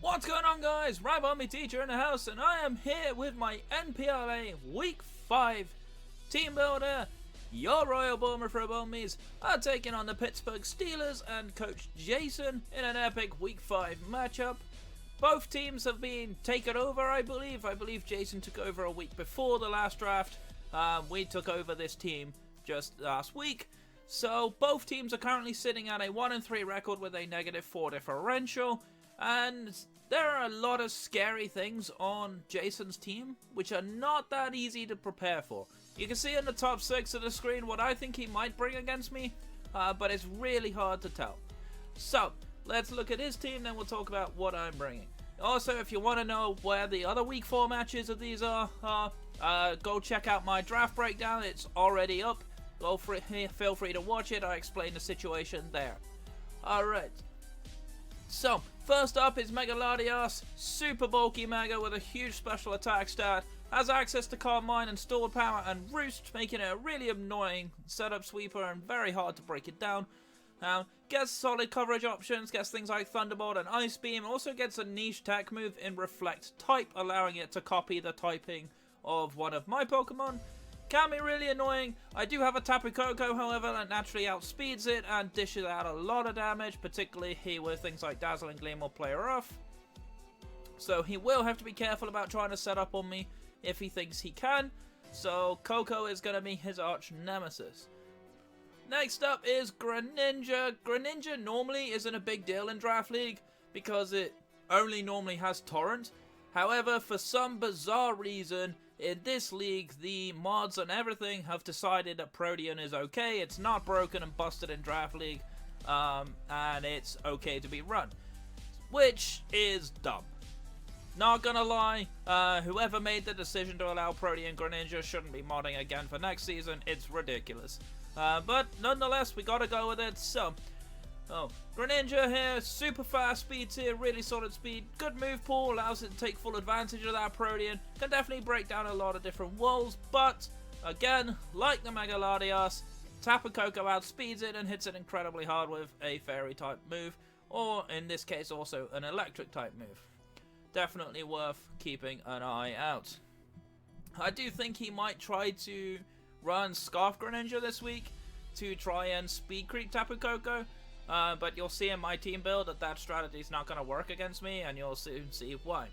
What's going on, guys? Army Teacher in the house, and I am here with my NPLA Week 5 team builder. Your Royal Boomer for Bomies are taking on the Pittsburgh Steelas and Coach Jason in an epic Week 5 matchup. Both teams have been taken over, I believe. I believe Jason took over a week before the last draft. We took over this team just last week. So both teams are currently sitting at a 1-3 record with a -4 differential. And there are a lot of scary things on Jason's team, which are not that easy to prepare for. You can see in the top 6 of the screen what I think he might bring against me, but it's really hard to tell. So, let's look at his team, then we'll talk about what I'm bringing. Also, if you want to know where the other Week 4 matches of these are, go check out my draft breakdown. It's already up. Feel free to watch it. I explain the situation there. Alright. So, first up is Megaladios, super bulky Mega with a huge special attack stat, has access to Calm Mind and Stored Power and Roost, making it a really annoying setup sweeper and very hard to break it down. Gets solid coverage options, gets things like Thunderbolt and Ice Beam, also gets a niche tech move in Reflect type, allowing it to copy the typing of one of my Pokemon. Can be really annoying. I do have a Tapu Koko, however, that naturally outspeeds it and dishes out a lot of damage, particularly here with things like Dazzling Gleam or Play Rough. So he will have to be careful about trying to set up on me if he thinks he can. So Koko is going to be his arch nemesis. Next up is Greninja. Greninja normally isn't a big deal in Draft League because it only normally has Torrent. However, for some bizarre reason, in this league, the mods and everything have decided that Protean is okay, it's not broken and busted in Draft League, and it's okay to be run. Which is dumb. Not gonna lie, whoever made the decision to allow Protean Greninja shouldn't be modding again for next season, it's ridiculous. But nonetheless, we gotta go with it, so... Greninja here, super fast speed tier, really solid speed, good move pool, allows it to take full advantage of that Protean, can definitely break down a lot of different walls, but, again, like the Megaladios, Tapu Koko outspeeds it and hits it incredibly hard with a Fairy type move, or in this case also an Electric type move. Definitely worth keeping an eye out. I do think he might try to run Scarf Greninja this week to try and speed creep Tapu Koko. But you'll see in my team build that strategy is not going to work against me, and you'll soon see why.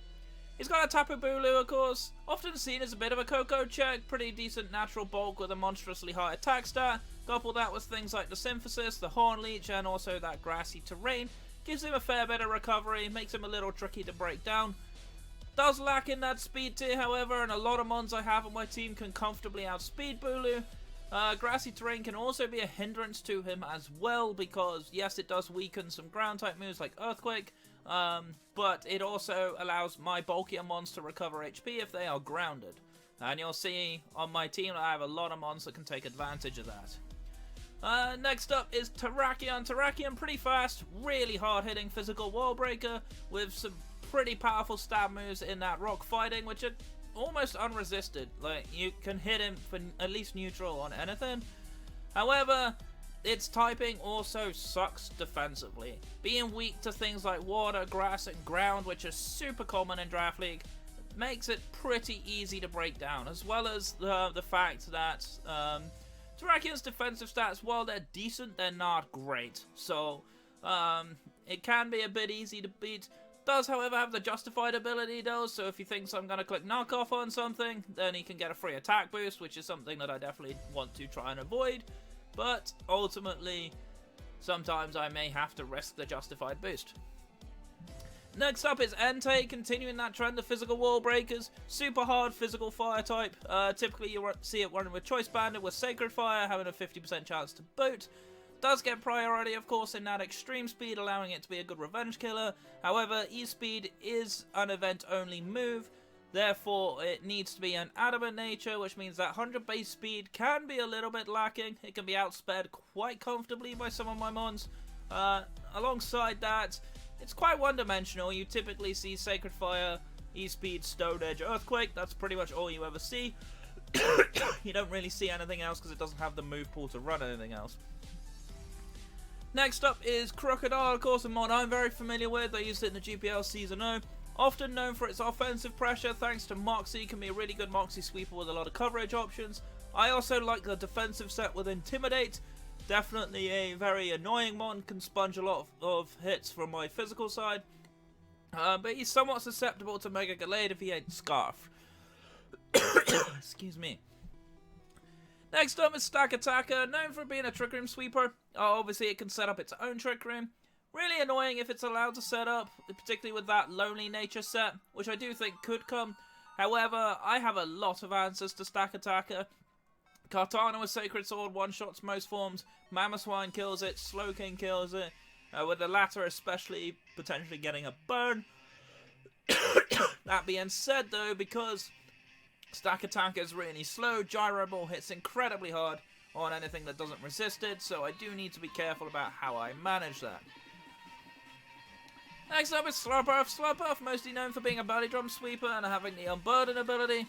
He's got a Tapu Bulu, of course, often seen as a bit of a Koko check, pretty decent natural bulk with a monstrously high attack stat. Couple that with things like the Synthesis, the Horn Leech, and also that grassy terrain. Gives him a fair bit of recovery, makes him a little tricky to break down. Does lack in that speed tier, however, and a lot of mons I have on my team can comfortably outspeed Bulu. Grassy terrain can also be a hindrance to him as well because, yes, it does weaken some ground type moves like Earthquake, but it also allows my bulkier mons to recover HP if they are grounded. And you'll see on my team that I have a lot of mons that can take advantage of that. Next up is Terrakion. Terrakion, pretty fast, really hard-hitting physical wall breaker with some pretty powerful stab moves in that rock fighting, which are almost unresisted. Like, you can hit him for at least neutral on anything. However, its typing also sucks defensively. Being weak to things like water, grass, and ground, which are super common in Draft League, makes it pretty easy to break down, as well as the fact that Terrakion's defensive stats, while they're decent, they're not great. So, it can be a bit easy to beat. Does, however, have the Justified ability, though, so if he thinks I'm going to click Knockoff on something, then he can get a free attack boost, which is something that I definitely want to try and avoid. But, ultimately, sometimes I may have to risk the Justified boost. Next up is Entei, continuing that trend of physical wall breakers. Super hard physical fire type. Typically, you see it running with Choice Bandit with Sacred Fire, having a 50% chance to boot. Does get priority, of course, in that extreme speed, allowing it to be a good revenge killer. However, E-Speed is an event-only move, therefore it needs to be an adamant nature, which means that 100 base speed can be a little bit lacking. It can be outsped quite comfortably by some of my mons. Alongside that, it's quite one-dimensional. You typically see Sacred Fire, E-Speed, Stone Edge, Earthquake. That's pretty much all you ever see. You don't really see anything else because it doesn't have the move pool to run anything else. Next up is Crocodile, of course, a mod I'm very familiar with. I used it in the GPL Season 0. Often known for its offensive pressure, thanks to Moxie, can be a really good Moxie sweeper with a lot of coverage options. I also like the defensive set with Intimidate. Definitely a very annoying mod, can sponge a lot of hits from my physical side. But he's somewhat susceptible to Mega Gallade if he ain't Scarf. Excuse me. Next up is Stack Attacker, known for being a Trick Room sweeper. Obviously it can set up its own Trick Room. Really annoying if it's allowed to set up, particularly with that Lonely Nature set, which I do think could come. However, I have a lot of answers to Stack Attacker. Kartana with Sacred Sword one-shots most forms, Mamoswine kills it, Slowking kills it, with the latter especially potentially getting a burn. That being said though, because Stack Attacker is really slow, Gyro Ball hits incredibly hard on anything that doesn't resist it, so I do need to be careful about how I manage that. Next up is Slurpuff. Slurpuff, mostly known for being a belly drum sweeper and having the Unburden ability.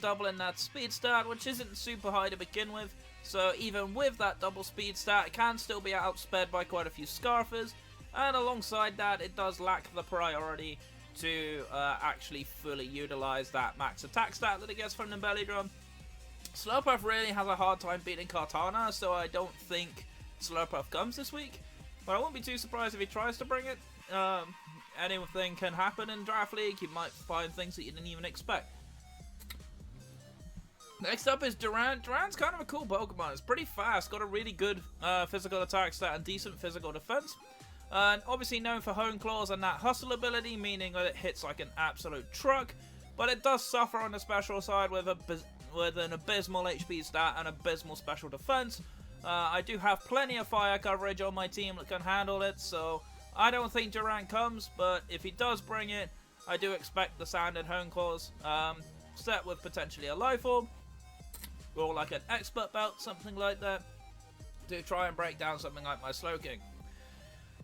Doubling that speed stat, which isn't super high to begin with, so even with that double speed stat, it can still be outsped by quite a few Scarfers, and alongside that, it does lack the priority to actually fully utilize that max attack stat that it gets from the belly drum. Slurpuff really has a hard time beating Kartana, so I don't think Slurpuff comes this week, but I won't be too surprised if he tries to bring it. Anything can happen in Draft League. You might find things that you didn't even expect. Next up is Durant. Durant's kind of a cool Pokemon. It's pretty fast, got a really good physical attack stat and decent physical defense. Obviously known for Hone Claws and that Hustle ability, meaning that it hits like an absolute truck. But it does suffer on the special side with an abysmal HP stat and abysmal special defense. I do have plenty of fire coverage on my team that can handle it, so I don't think Durant comes, but if he does bring it, I do expect the Sanded Hone Claws, set with potentially a Life Orb, or like an Expert Belt, something like that, to try and break down something like my Slowking.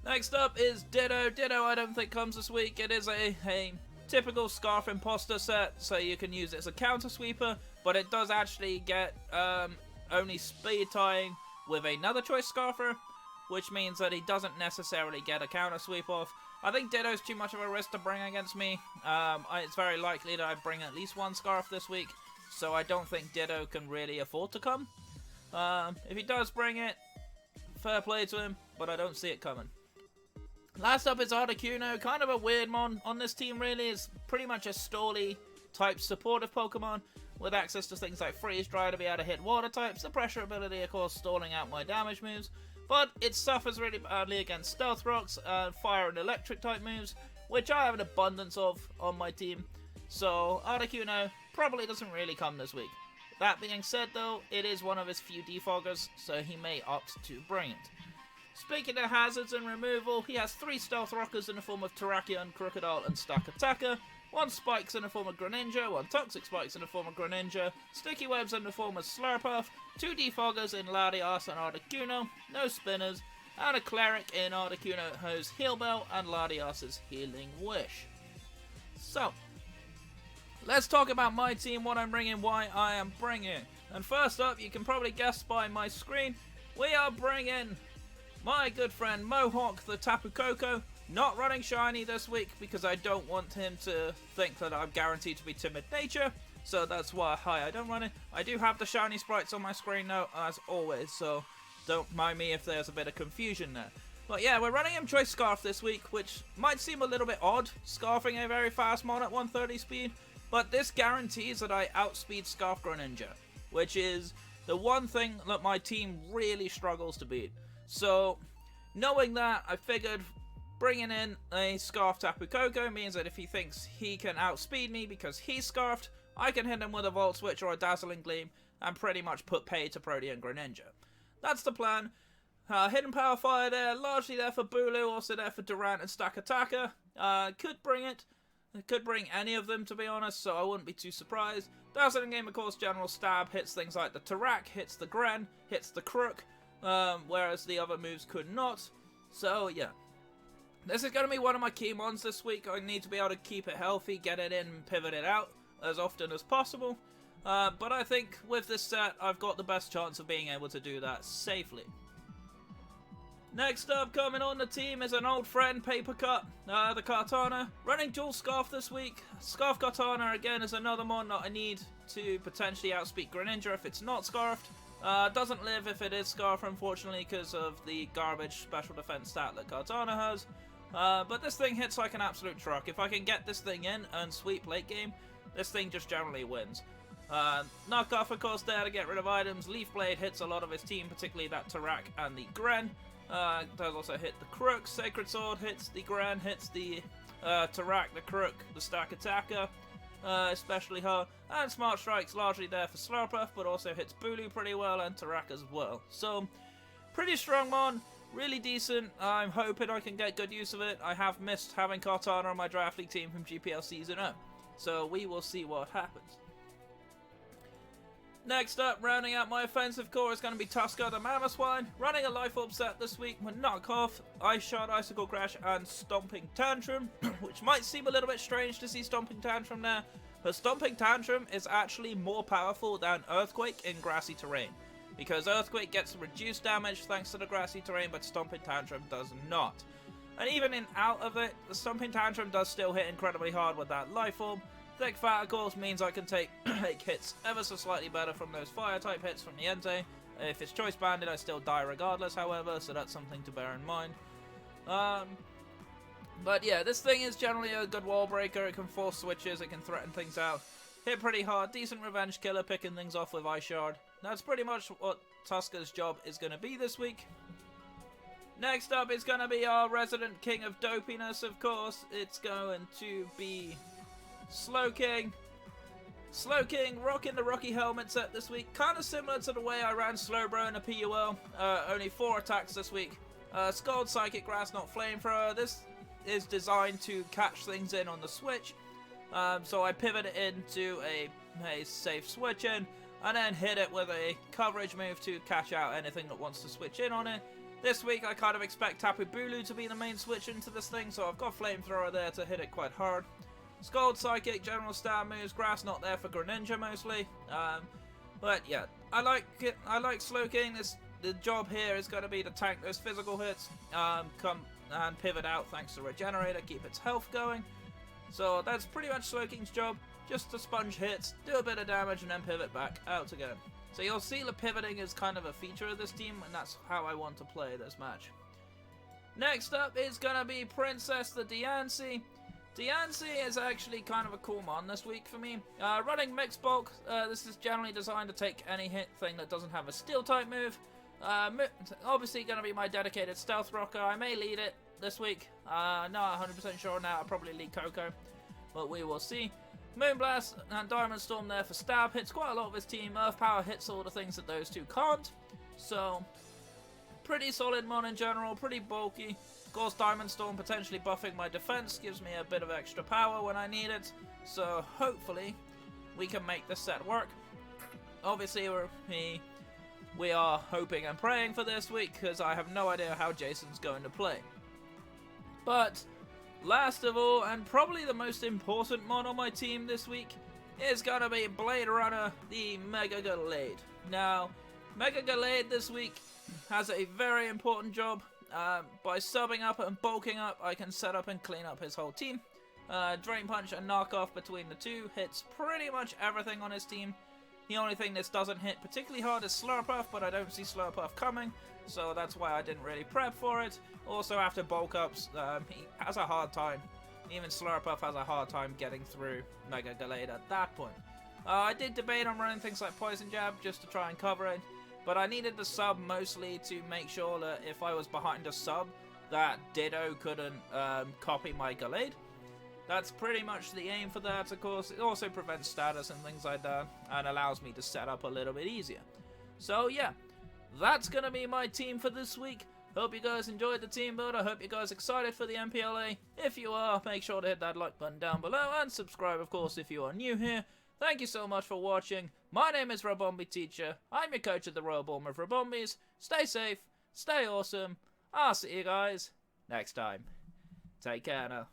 Next up is Ditto. Ditto I don't think comes this week. It is a typical Scarf Imposter set, so you can use it as a counter sweeper, but it does actually get only speed tying with another choice Scarfer, which means that he doesn't necessarily get a counter sweep off. I think Ditto's too much of a risk to bring against me. It's very likely that I bring at least one Scarf this week, so I don't think Ditto can really afford to come. If he does bring it, fair play to him, but I don't see it coming. Last up is Articuno, kind of a weird mon on this team really. It's pretty much a Stally type supportive Pokemon with access to things like Freeze Dry to be able to hit water types, the pressure ability of course stalling out my damage moves, but it suffers really badly against Stealth Rocks and Fire and Electric type moves, which I have an abundance of on my team, so Articuno probably doesn't really come this week. That being said though, it is one of his few defoggers, so he may opt to bring it. Speaking of hazards and removal, he has 3 Stealth Rockers in the form of Terrakion, Crocodile and Stack Attacker, 1 Spikes in the form of Greninja, 1 Toxic Spikes in the form of Greninja, Sticky Webs in the form of Slurpuff, 2 Defoggers in Latias and Articuno, no Spinners, and a Cleric in Articuno's Heal Bell and Latias's Healing Wish. So, let's talk about my team, what I'm bringing, why I am bringing. And first up, you can probably guess by my screen, we are bringing my good friend Mohawk the Tapu Koko. Not running shiny this week because I don't want him to think that I'm guaranteed to be Timid Nature, so that's why I don't run it. I do have the shiny sprites on my screen now, as always, so don't mind me if there's a bit of confusion there. But yeah, we're running him Choice Scarf this week, which might seem a little bit odd, scarfing a very fast mon at 130 speed, but this guarantees that I outspeed Scarf Greninja, which is the one thing that my team really struggles to beat. So, knowing that, I figured bringing in a Scarf Tapu Koko means that if he thinks he can outspeed me because he's Scarfed, I can hit him with a Volt Switch or a Dazzling Gleam and pretty much put pay to Protean Greninja. That's the plan. Hidden Power Fire there, largely there for Bulu, also there for Durant and Stack Attacker. Could bring it. Could bring any of them, to be honest, so I wouldn't be too surprised. Dazzling Gleam, of course, General Stab hits things like the Tarak, hits the Gren, hits the Crook, whereas the other moves could not. So, yeah. This is going to be one of my key mons this week. I need to be able to keep it healthy, get it in, and pivot it out as often as possible. But I think with this set, I've got the best chance of being able to do that safely. Next up, coming on the team is an old friend, Paper Cut, the Katana. Running dual Scarf this week. Scarf Katana, again, is another mon that I need to potentially outspeed Greninja if it's not Scarfed. Doesn't live if it is Scarf, unfortunately, because of the garbage special defense stat that Katana has. But this thing hits like an absolute truck. If I can get this thing in and sweep late game, this thing just generally wins. Knockoff, of course, there to get rid of items. Leaf Blade hits a lot of his team, particularly that Tarak and the Gren. Does also hit the Crook. Sacred Sword hits the Gren, hits the Tarak, the Crook, the Stack Attacker, especially her. And Smart Strike's largely there for Slurpuff, but also hits Bulu pretty well and Tarak as well. So, pretty strong mon, really decent. I'm hoping I can get good use of it. I have missed having Kartana on my draft league team from GPL Season 0. So we will see what happens. Next up, rounding out my offensive core is going to be Tusker the Mamoswine. Running a Life Orb set this week with Knockoff, Ice Shard, Icicle Crash, and Stomping Tantrum, which might seem a little bit strange to see Stomping Tantrum there, but Stomping Tantrum is actually more powerful than Earthquake in grassy terrain, because Earthquake gets reduced damage thanks to the grassy terrain, but Stomping Tantrum does not. And even in out of it, the Stomping Tantrum does still hit incredibly hard with that Life Orb. Thick Fat, of course, means I can take hits ever so slightly better from those Fire-type hits from the Entei. If it's Choice Banded, I still die regardless, however, so that's something to bear in mind. But yeah, this thing is generally a good wall breaker. It can force switches, it can threaten things out. Hit pretty hard, decent revenge killer, picking things off with Ice Shard. That's pretty much what Tusker's job is going to be this week. Next up is going to be our resident king of dopiness, of course. It's going to be Slowking. Slowking rocking the Rocky Helmet set this week. Kind of similar to the way I ran Slowbro in a PUL. Only 4 attacks this week. Scald, Psychic Grass, not Flamethrower. This is designed to catch things in on the switch. So I pivot it into a safe switch in, and then hit it with a coverage move to catch out anything that wants to switch in on it. This week I kind of expect Tapu Bulu to be the main switch into this thing, so I've got Flamethrower there to hit it quite hard. Scald, Psychic, general stab moves, Grass not there for Greninja mostly. But yeah, I like it. I like Slowking. The job here is going to be to tank those physical hits, come and pivot out thanks to Regenerator, keep its health going. So that's pretty much Slowking's job, just to sponge hits, do a bit of damage, and then pivot back out again. So you'll see the pivoting is kind of a feature of this team, and that's how I want to play this match. Next up is going to be Princess the Diancie. Diancie is actually kind of a cool mon this week for me. Running Mixed Bulk, this is generally designed to take any hit thing that doesn't have a Steel type move. Obviously going to be my dedicated Stealth Rocker. I may lead it this week. Not 100% sure now. I'll probably lead Coco, but we will see. Moonblast and Diamond Storm there for stab. Hits quite a lot of his team. Earth Power hits all the things that those two can't. So, pretty solid mon in general. Pretty bulky. Of course, Diamond Storm potentially buffing my defense gives me a bit of extra power when I need it. So, hopefully, we can make this set work. Obviously, we are hoping and praying for this week because I have no idea how Jason's going to play. But last of all, and probably the most important mon on my team this week, is going to be Blade Runner, the Mega Gallade. Now, Mega Gallade this week has a very important job. By subbing up and bulking up, I can set up and clean up his whole team. Drain Punch and Knockoff between the two hits pretty much everything on his team. The only thing this doesn't hit particularly hard is Slurpuff, but I don't see Slurpuff coming, so that's why I didn't really prep for it. Also, after bulk ups, he has a hard time. Even Slurpuff has a hard time getting through Mega Gallade at that point. I did debate on running things like Poison Jab just to try and cover it, but I needed the sub mostly to make sure that if I was behind a sub, that Ditto couldn't copy my Gallade. That's pretty much the aim for that, of course. It also prevents status and things like that, and allows me to set up a little bit easier. So yeah, that's going to be my team for this week. Hope you guys enjoyed the team builder. Hope you guys excited for the NPLA. If you are, make sure to hit that like button down below, and subscribe, of course, if you are new here. Thank you so much for watching. My name is Rabombi Teacher. I'm your coach at the Royal Ballroom of Rabombis. Stay safe, stay awesome. I'll see you guys next time. Take care now.